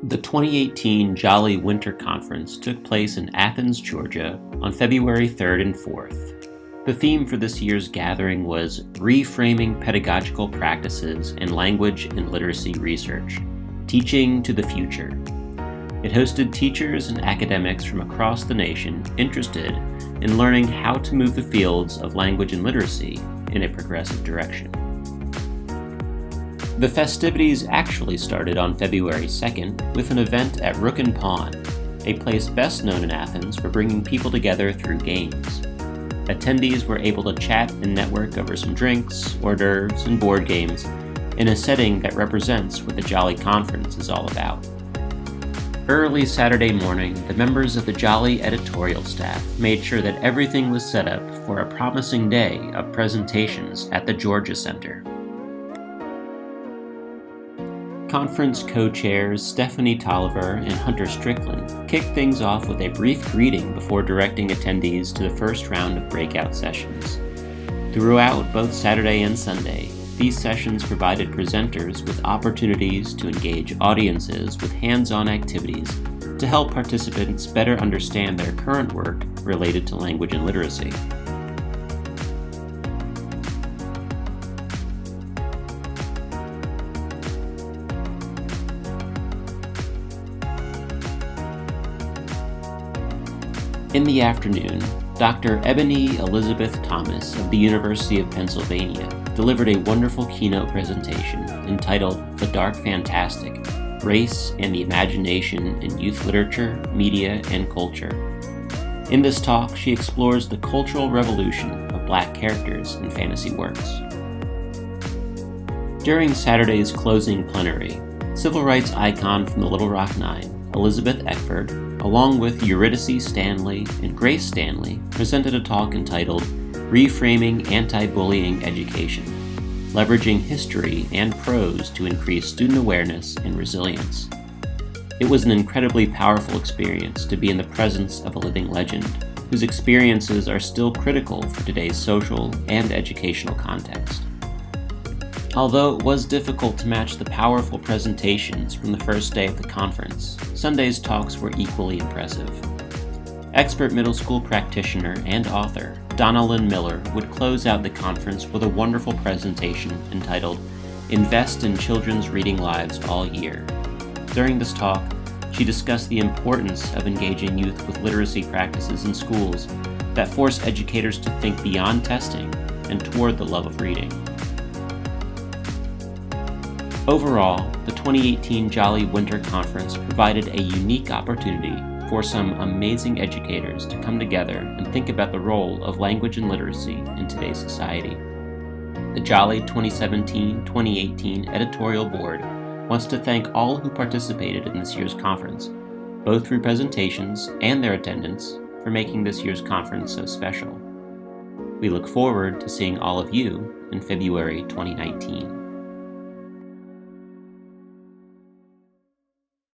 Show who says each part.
Speaker 1: The 2018 JoLLE Winter Conference took place in Athens, Georgia on February 3rd and 4th. The theme for this year's gathering was Reframing Pedagogical Practices in Language and Literacy Research, Teaching to the Future. It hosted teachers and academics from across the nation interested in learning how to move the fields of language and literacy in a progressive direction. The festivities actually started on February 2nd with an event at Rook and Pawn, a place best known in Athens for bringing people together through games. Attendees were able to chat and network over some drinks, hors d'oeuvres, and board games in a setting that represents what the JoLLE Conference is all about. Early Saturday morning, the members of the JoLLE editorial staff made sure that everything was set up for a promising day of presentations at the Georgia Center. Conference co-chairs Stephanie Tolliver and Hunter Strickland kicked things off with a brief greeting before directing attendees to the first round of breakout sessions. Throughout both Saturday and Sunday, these sessions provided presenters with opportunities to engage audiences with hands-on activities to help participants better understand their current work related to language and literacy. In the afternoon, Dr. Ebony Elizabeth Thomas of the University of Pennsylvania delivered a wonderful keynote presentation entitled The Dark Fantastic: Race and the Imagination in Youth Literature, Media, and Culture. In this talk, she explores the cultural revolution of Black characters in fantasy works. During Saturday's closing plenary, civil rights icon from the Little Rock Nine, Elizabeth Eckford, along with Eurydice Stanley and Grace Stanley, presented a talk entitled Reframing Anti-Bullying Education, Leveraging History and Prose to Increase Student Awareness and Resilience. It was an incredibly powerful experience to be in the presence of a living legend, whose experiences are still critical for today's social and educational context. Although it was difficult to match the powerful presentations from the first day of the conference, Sunday's talks were equally impressive. Expert middle school practitioner and author Donna Lynn Miller would close out the conference with a wonderful presentation entitled Invest in Children's Reading Lives All Year. During this talk, she discussed the importance of engaging youth with literacy practices in schools that force educators to think beyond testing and toward the love of reading. Overall, the 2018 JoLLE Winter Conference provided a unique opportunity for some amazing educators to come together and think about the role of language and literacy in today's society. The JoLLE 2017-2018 editorial board wants to thank all who participated in this year's conference, both through presentations and their attendance, for making this year's conference so special. We look forward to seeing all of you in February 2019.